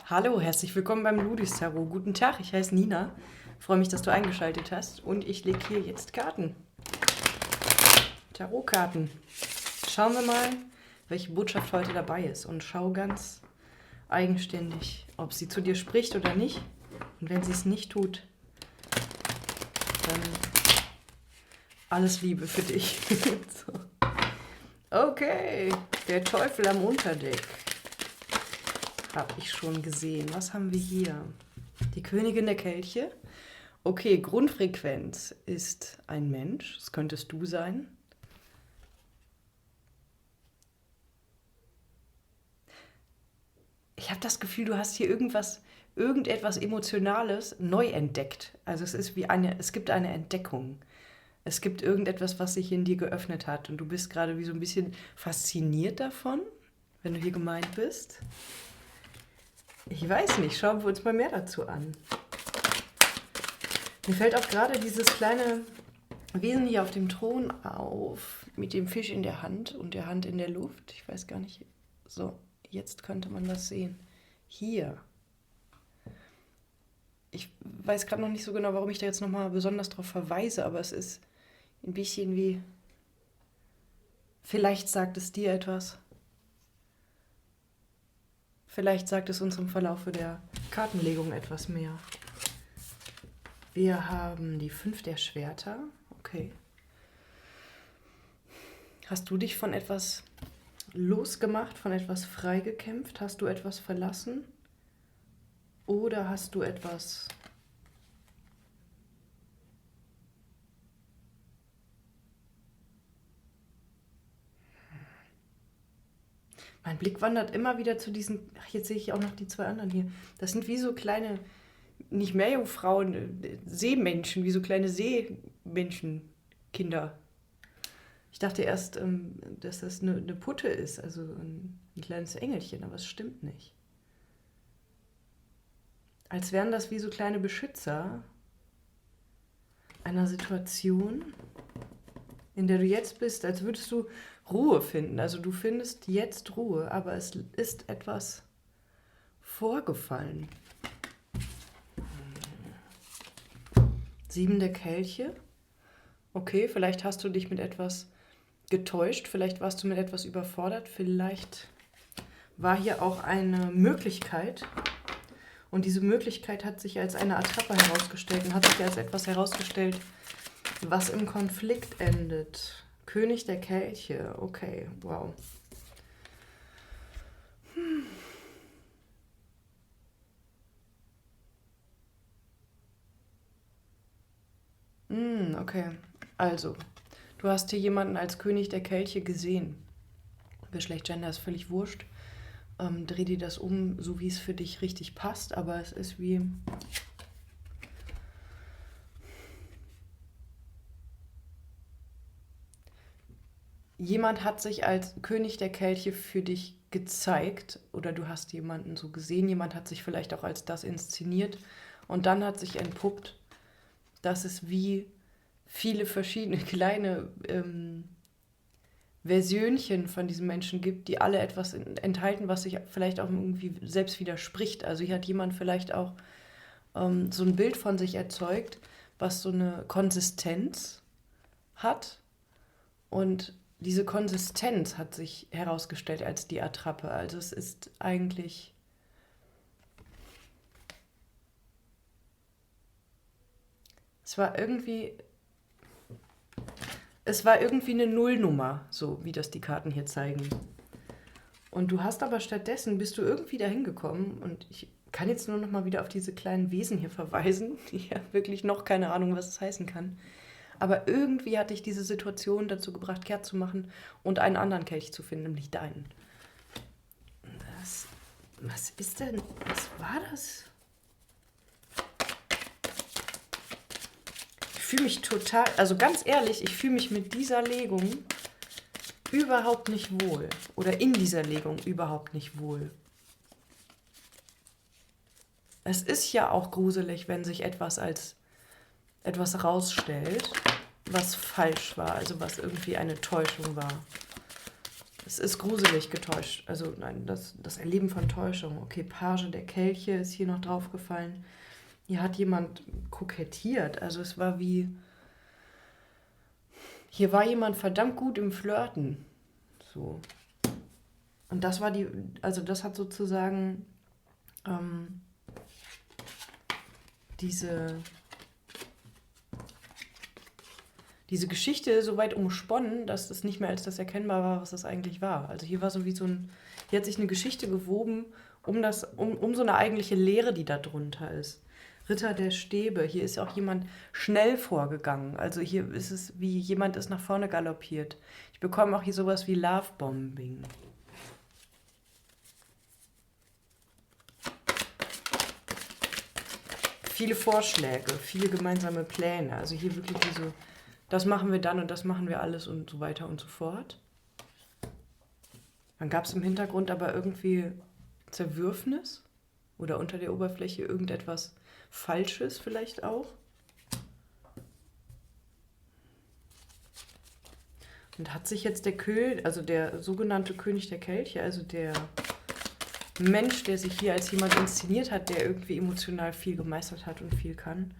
Hallo, herzlich willkommen beim Ludis Tarot. Guten Tag, ich heiße Nina. Freue mich, dass du eingeschaltet hast und ich lege hier jetzt Karten. Tarotkarten. Schauen wir mal, welche Botschaft heute dabei ist und schau ganz eigenständig, ob sie zu dir spricht oder nicht. Und wenn sie es nicht tut, dann alles Liebe für dich. So. Okay, der Teufel am Unterdeck. Habe ich schon gesehen. Was haben wir hier? Die Königin der Kelche. Okay, Grundfrequenz ist ein Mensch. Das könntest du sein. Ich habe das Gefühl, du hast hier irgendetwas Emotionales neu entdeckt. Also es gibt eine Entdeckung. Es gibt irgendetwas, was sich in dir geöffnet hat. Und du bist gerade wie so ein bisschen fasziniert davon, wenn du hier gemeint bist. Ich weiß nicht, schauen wir uns mal mehr dazu an. Mir fällt auch gerade dieses kleine Wesen hier auf dem Thron auf, mit dem Fisch in der Hand und der Hand in der Luft. Ich weiß gar nicht. So, jetzt könnte man das sehen. Hier. Ich weiß gerade noch nicht so genau, warum ich da jetzt nochmal besonders drauf verweise, aber es ist ein bisschen wie, vielleicht sagt es dir etwas. Vielleicht sagt es uns im Verlaufe der Kartenlegung etwas mehr. Wir haben die 5 der Schwerter. Okay. Hast du dich von etwas losgemacht, von etwas freigekämpft? Hast du etwas verlassen? Oder hast du etwas... Mein Blick wandert immer wieder zu diesen... Ach, jetzt sehe ich auch noch die 2 anderen hier. Das sind wie so kleine, nicht Meerjungfrauen, Seemenschen, wie so kleine Seemenschen, Kinder. Ich dachte erst, dass das eine Putte ist, also ein kleines Engelchen, aber es stimmt nicht. Als wären das wie so kleine Beschützer einer Situation, in der du jetzt bist, als würdest du Ruhe finden. Also du findest jetzt Ruhe, aber es ist etwas vorgefallen. 7 der Kelche. Okay, vielleicht hast du dich mit etwas getäuscht, vielleicht warst du mit etwas überfordert, vielleicht war hier auch eine Möglichkeit und diese Möglichkeit hat sich als eine Attrappe herausgestellt und hat sich als etwas herausgestellt, was im Konflikt endet. König der Kelche, okay, wow. Okay, also, du hast hier jemanden als König der Kelche gesehen. Geschlecht, Gender ist völlig wurscht. Dreh dir das um, so wie es für dich richtig passt, aber es ist wie... Jemand hat sich als König der Kelche für dich gezeigt oder du hast jemanden so gesehen, jemand hat sich vielleicht auch als das inszeniert und dann hat sich entpuppt, dass es wie viele verschiedene kleine Versionchen von diesem Menschen gibt, die alle etwas enthalten, was sich vielleicht auch irgendwie selbst widerspricht. Also hier hat jemand vielleicht auch so ein Bild von sich erzeugt, was so eine Konsistenz hat und diese Konsistenz hat sich herausgestellt als die Attrappe. Also es ist eigentlich... Es war irgendwie eine Nullnummer, so wie das die Karten hier zeigen. Und du hast aber stattdessen, bist du irgendwie dahin gekommen und ich kann jetzt nur noch mal wieder auf diese kleinen Wesen hier verweisen. Ich habe wirklich noch keine Ahnung, was es heißen kann. Aber irgendwie hat dich diese Situation dazu gebracht, kehrt zu machen und einen anderen Kelch zu finden, nämlich deinen. Was ist denn, was war das? Ich fühle mich total, also ganz ehrlich, ich fühle mich mit dieser Legung überhaupt nicht wohl. Oder in dieser Legung überhaupt nicht wohl. Es ist ja auch gruselig, wenn sich etwas als etwas rausstellt, was falsch war, also was irgendwie eine Täuschung war. Es ist gruselig getäuscht. Also nein, das Erleben von Täuschung. Okay, Page der Kelche ist hier noch draufgefallen. Hier hat jemand kokettiert. Also es war wie... Hier war jemand verdammt gut im Flirten. So. Und das war die... Also das hat sozusagen diese Geschichte so weit umsponnen, dass es nicht mehr als das erkennbar war, was das eigentlich war. Also hier war so wie so ein... Hier hat sich eine Geschichte gewoben um so eine eigentliche Lehre, die da drunter ist. Ritter der Stäbe. Hier ist auch jemand schnell vorgegangen. Also hier ist es wie jemand ist nach vorne galoppiert. Ich bekomme auch hier sowas wie Lovebombing. Viele Vorschläge, viele gemeinsame Pläne. Also hier wirklich wie so, das machen wir dann und das machen wir alles und so weiter und so fort. Dann gab es im Hintergrund aber irgendwie Zerwürfnis oder unter der Oberfläche irgendetwas Falsches vielleicht auch. Und hat sich jetzt also der sogenannte König der Kelche, also der Mensch, der sich hier als jemand inszeniert hat, der irgendwie emotional viel gemeistert hat und viel kann,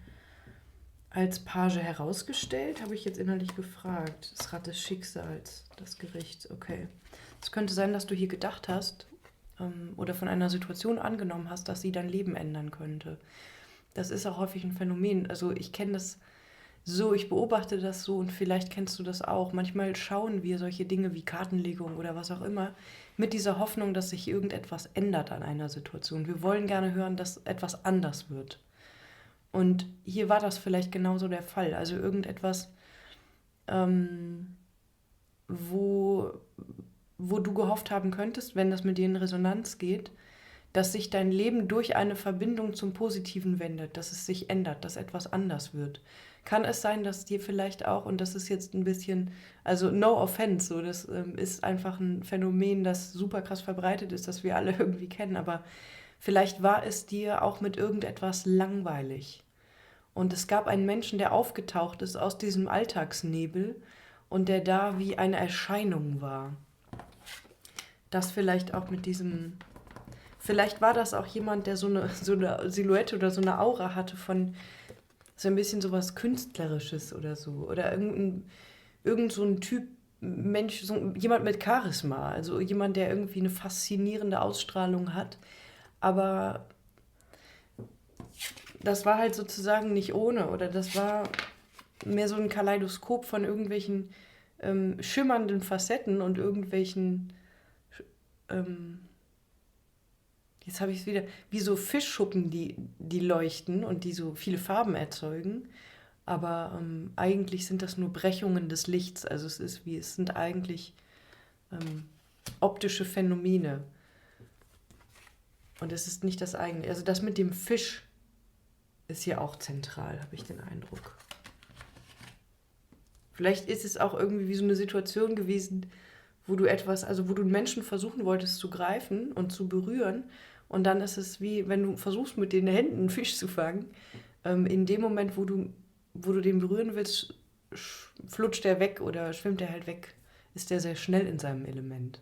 als Page herausgestellt, habe ich jetzt innerlich gefragt. Das Rad des Schicksals, das Gericht, okay. Es könnte sein, dass du hier gedacht hast oder von einer Situation angenommen hast, dass sie dein Leben ändern könnte. Das ist auch häufig ein Phänomen. Also ich kenne das so, ich beobachte das so und vielleicht kennst du das auch. Manchmal schauen wir solche Dinge wie Kartenlegung oder was auch immer mit dieser Hoffnung, dass sich irgendetwas ändert an einer Situation. Wir wollen gerne hören, dass etwas anders wird. Und hier war das vielleicht genauso der Fall. Also irgendetwas, wo du gehofft haben könntest, wenn das mit dir in Resonanz geht, dass sich dein Leben durch eine Verbindung zum Positiven wendet, dass es sich ändert, dass etwas anders wird. Kann es sein, dass dir vielleicht auch, und das ist jetzt ein bisschen, also no offense, so, das ist einfach ein Phänomen, das super krass verbreitet ist, das wir alle irgendwie kennen, aber vielleicht war es dir auch mit irgendetwas langweilig. Und es gab einen Menschen, der aufgetaucht ist aus diesem Alltagsnebel und der da wie eine Erscheinung war. Das vielleicht auch mit diesem... Vielleicht war das auch jemand, der so eine Silhouette oder so eine Aura hatte von so ein bisschen sowas Künstlerisches oder so. Oder irgend so ein Typ Mensch, so jemand mit Charisma. Also jemand, der irgendwie eine faszinierende Ausstrahlung hat. Aber das war halt sozusagen nicht ohne. Oder das war mehr so ein Kaleidoskop von irgendwelchen schimmernden Facetten und irgendwelchen... jetzt habe ich es wieder, wie so Fischschuppen, die leuchten und die so viele Farben erzeugen. Aber eigentlich sind das nur Brechungen des Lichts. Also es sind eigentlich optische Phänomene. Und es ist nicht das eigene. Also das mit dem Fisch ist hier auch zentral, habe ich den Eindruck. Vielleicht ist es auch irgendwie wie so eine Situation gewesen, wo du einen Menschen versuchen wolltest zu greifen und zu berühren. Und dann ist es wie, wenn du versuchst, mit den Händen einen Fisch zu fangen. In dem Moment, wo du den berühren willst, flutscht der weg oder schwimmt er halt weg. Ist der sehr schnell in seinem Element.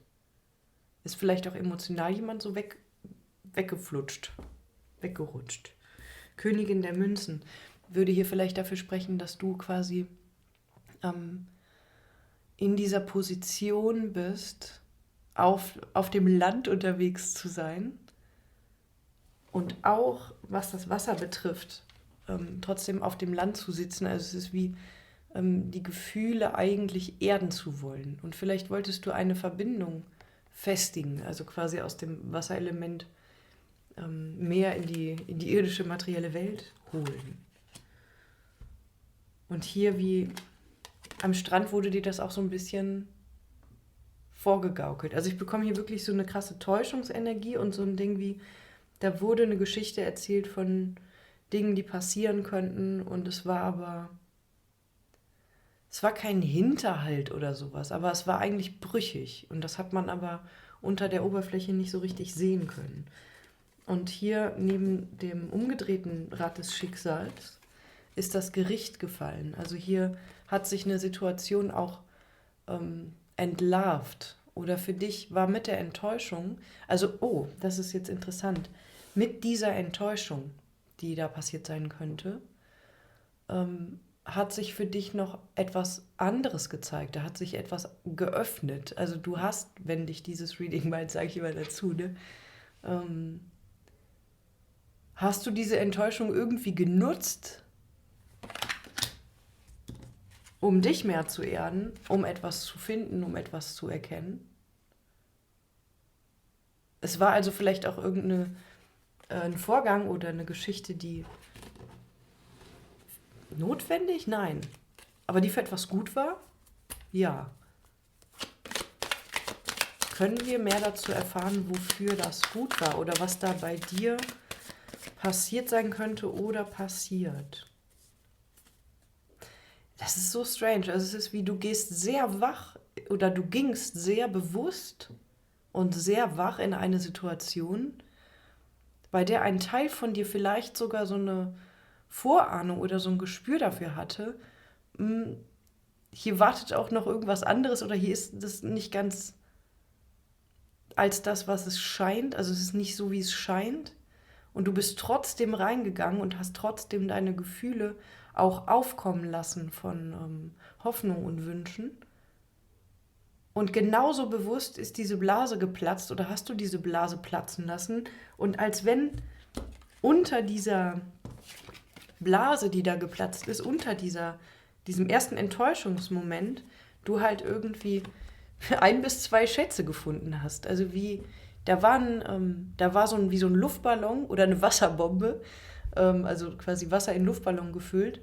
Ist vielleicht auch emotional jemand so weggeflutscht, weggerutscht. Königin der Münzen würde hier vielleicht dafür sprechen, dass du quasi in dieser Position bist, auf dem Land unterwegs zu sein. Und auch, was das Wasser betrifft, trotzdem auf dem Land zu sitzen. Also es ist wie die Gefühle eigentlich erden zu wollen. Und vielleicht wolltest du eine Verbindung festigen, also quasi aus dem Wasserelement mehr in die irdische, materielle Welt holen. Und hier wie am Strand wurde dir das auch so ein bisschen vorgegaukelt. Also ich bekomme hier wirklich so eine krasse Täuschungsenergie und so ein Ding wie, da wurde eine Geschichte erzählt von Dingen, die passieren könnten und es war kein Hinterhalt oder sowas, aber es war eigentlich brüchig und das hat man aber unter der Oberfläche nicht so richtig sehen können. Und hier neben dem umgedrehten Rad des Schicksals ist das Gericht gefallen. Also hier hat sich eine Situation auch entlarvt oder für dich war mit der Enttäuschung, also, oh, das ist jetzt interessant, mit dieser Enttäuschung, die da passiert sein könnte, hat sich für dich noch etwas anderes gezeigt, da hat sich etwas geöffnet. Also du hast, wenn dich dieses Reading meint, sage ich immer dazu, ne, ähm, hast du diese Enttäuschung irgendwie genutzt, um dich mehr zu erden, um etwas zu finden, um etwas zu erkennen? Es war also vielleicht auch irgendein Vorgang oder eine Geschichte, die notwendig? Nein. Aber die für etwas gut war? Ja. Können wir mehr dazu erfahren, wofür das gut war oder was da bei dir passiert sein könnte oder passiert? Das ist so strange. Also es ist wie, du gehst sehr wach oder du gingst sehr bewusst und sehr wach in eine Situation, bei der ein Teil von dir vielleicht sogar so eine Vorahnung oder so ein Gespür dafür hatte, hier wartet auch noch irgendwas anderes oder hier ist das nicht ganz als das, was es scheint. Also es ist nicht so, wie es scheint. Und du bist trotzdem reingegangen und hast trotzdem deine Gefühle auch aufkommen lassen von Hoffnung und Wünschen. Und genauso bewusst ist diese Blase geplatzt oder hast du diese Blase platzen lassen. Und als wenn unter dieser Blase, die da geplatzt ist, unter diesem ersten Enttäuschungsmoment, du halt irgendwie 1 bis 2 Schätze gefunden hast. Also wie, da war so wie so ein Luftballon oder eine Wasserbombe, also quasi Wasser in Luftballon gefüllt.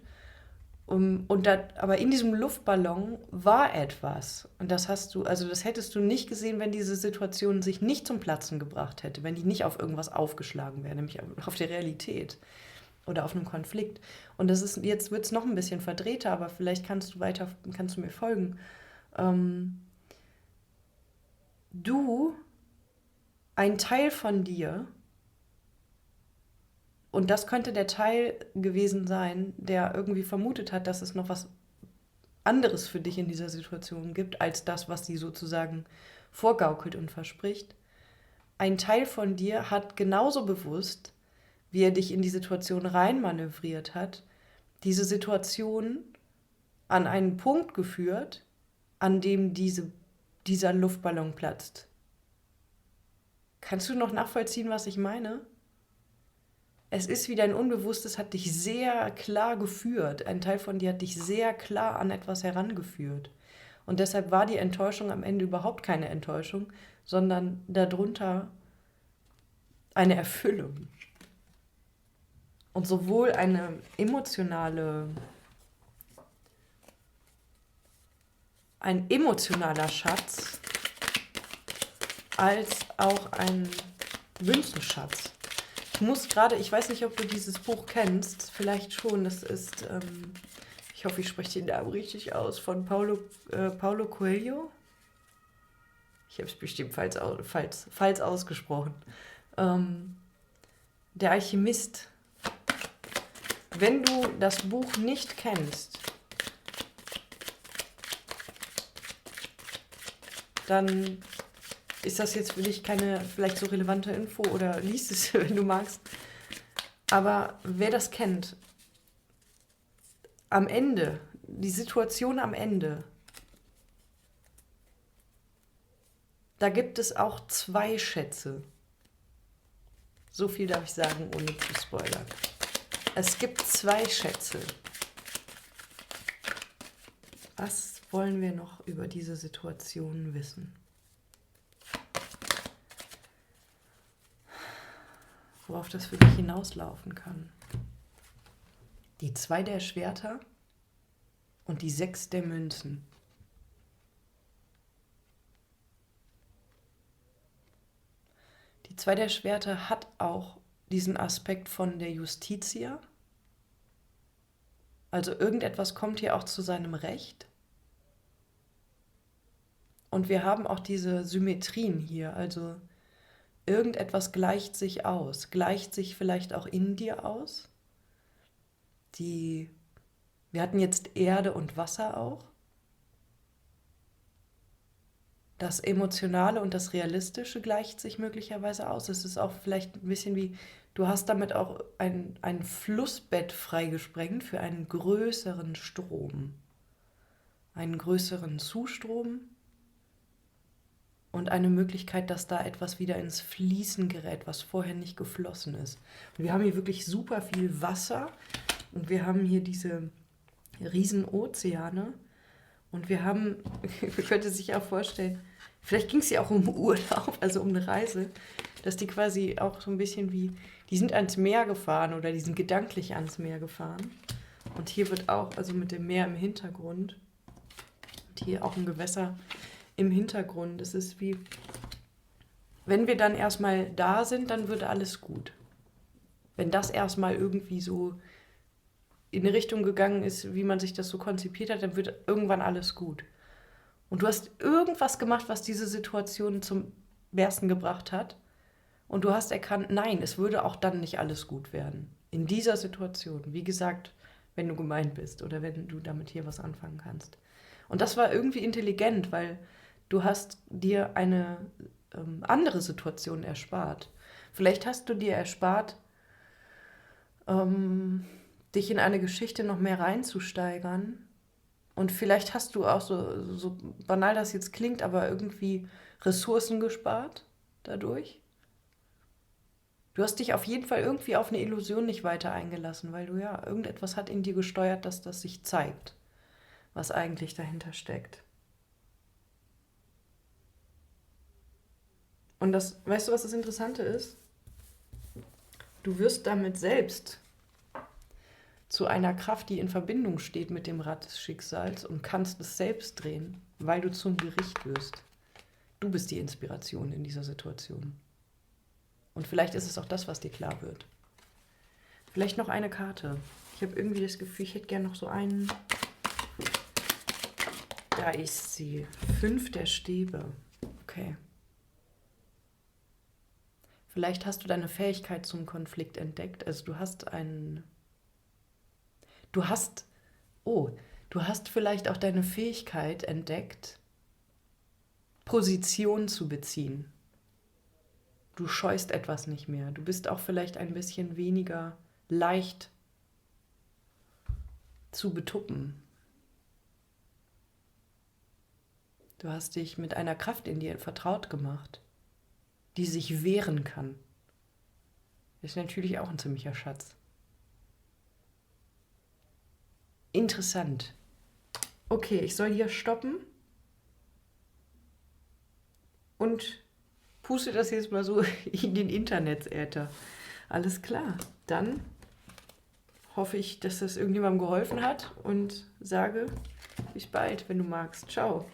Aber in diesem Luftballon war etwas. Und das das hättest du nicht gesehen, wenn diese Situation sich nicht zum Platzen gebracht hätte, wenn die nicht auf irgendwas aufgeschlagen wäre, nämlich auf die Realität oder auf einen Konflikt. Und jetzt wird es noch ein bisschen verdrehter, aber vielleicht kannst du mir folgen. Ein Teil von dir, und das könnte der Teil gewesen sein, der irgendwie vermutet hat, dass es noch was anderes für dich in dieser Situation gibt, als das, was sie sozusagen vorgaukelt und verspricht. Ein Teil von dir hat genauso bewusst, wie er dich in die Situation reinmanövriert hat, diese Situation an einen Punkt geführt, an dem dieser Luftballon platzt. Kannst du noch nachvollziehen, was ich meine? Es ist wie dein Unbewusstes hat dich sehr klar geführt. Ein Teil von dir hat dich sehr klar an etwas herangeführt. Und deshalb war die Enttäuschung am Ende überhaupt keine Enttäuschung, sondern darunter eine Erfüllung. Und sowohl ein emotionaler Schatz als auch ein Wünschenschatz. Ich weiß nicht, ob du dieses Buch kennst, vielleicht schon, das ist, ich hoffe, ich spreche den Namen richtig aus, von Paulo Coelho. Ich habe es bestimmt falsch ausgesprochen. Der Alchemist. Wenn du das Buch nicht kennst, dann ist das jetzt für dich keine vielleicht so relevante Info oder liest es, wenn du magst. Aber wer das kennt, am Ende, die Situation am Ende, da gibt es auch 2 Schätze. So viel darf ich sagen, ohne zu spoilern. Es gibt 2 Schätze. Was wollen wir noch über diese Situation wissen? Worauf das für dich hinauslaufen kann. Die 2 der Schwerter und die 6 der Münzen. Die 2 der Schwerter hat auch diesen Aspekt von der Justitia. Also irgendetwas kommt hier auch zu seinem Recht. Und wir haben auch diese Symmetrien hier, also irgendetwas gleicht sich aus, gleicht sich vielleicht auch in dir aus. Wir hatten jetzt Erde und Wasser auch. Das Emotionale und das Realistische gleicht sich möglicherweise aus. Es ist auch vielleicht ein bisschen wie, du hast damit auch ein Flussbett freigesprengt für einen größeren Strom, einen größeren Zustrom und eine Möglichkeit, dass da etwas wieder ins Fließen gerät, was vorher nicht geflossen ist. Und wir haben hier wirklich super viel Wasser und wir haben hier diese riesen Ozeane und wir haben, man könnte sich auch vorstellen, vielleicht ging es ja auch um Urlaub, also um eine Reise, dass die quasi auch so ein bisschen wie, die sind ans Meer gefahren oder die sind gedanklich ans Meer gefahren. Und hier wird auch, also mit dem Meer im Hintergrund, und hier auch ein Gewässer im Hintergrund. Es ist wie, wenn wir dann erstmal da sind, dann wird alles gut. Wenn das erstmal irgendwie so in eine Richtung gegangen ist, wie man sich das so konzipiert hat, dann wird irgendwann alles gut. Und du hast irgendwas gemacht, was diese Situation zum Bersten gebracht hat. Und du hast erkannt, nein, es würde auch dann nicht alles gut werden. In dieser Situation. Wie gesagt, wenn du gemeint bist oder wenn du damit hier was anfangen kannst. Und das war irgendwie intelligent, weil du hast dir eine andere Situation erspart. Vielleicht hast du dir erspart, dich in eine Geschichte noch mehr reinzusteigern. Und vielleicht hast du auch so banal das jetzt klingt, aber irgendwie Ressourcen gespart dadurch. Du hast dich auf jeden Fall irgendwie auf eine Illusion nicht weiter eingelassen, weil du ja, irgendetwas hat in dir gesteuert, dass das sich zeigt, was eigentlich dahinter steckt. Und das, weißt du, was das Interessante ist? Du wirst damit selbst zu einer Kraft, die in Verbindung steht mit dem Rad des Schicksals und kannst es selbst drehen, weil du zum Gericht wirst. Du bist die Inspiration in dieser Situation. Und vielleicht ist es auch das, was dir klar wird. Vielleicht noch eine Karte. Ich habe irgendwie das Gefühl, ich hätte gerne noch so einen. Da ist sie. 5 der Stäbe. Okay. Vielleicht hast du deine Fähigkeit zum Konflikt entdeckt. Also du hast vielleicht auch deine Fähigkeit entdeckt, Position zu beziehen. Du scheust etwas nicht mehr. Du bist auch vielleicht ein bisschen weniger leicht zu betuppen. Du hast dich mit einer Kraft in dir vertraut gemacht, die sich wehren kann. Das ist natürlich auch ein ziemlicher Schatz. Interessant. Okay, ich soll hier stoppen und puste das jetzt mal so in den Internetäther. Alles klar. Dann hoffe ich, dass das irgendjemandem geholfen hat und sage bis bald, wenn du magst. Ciao.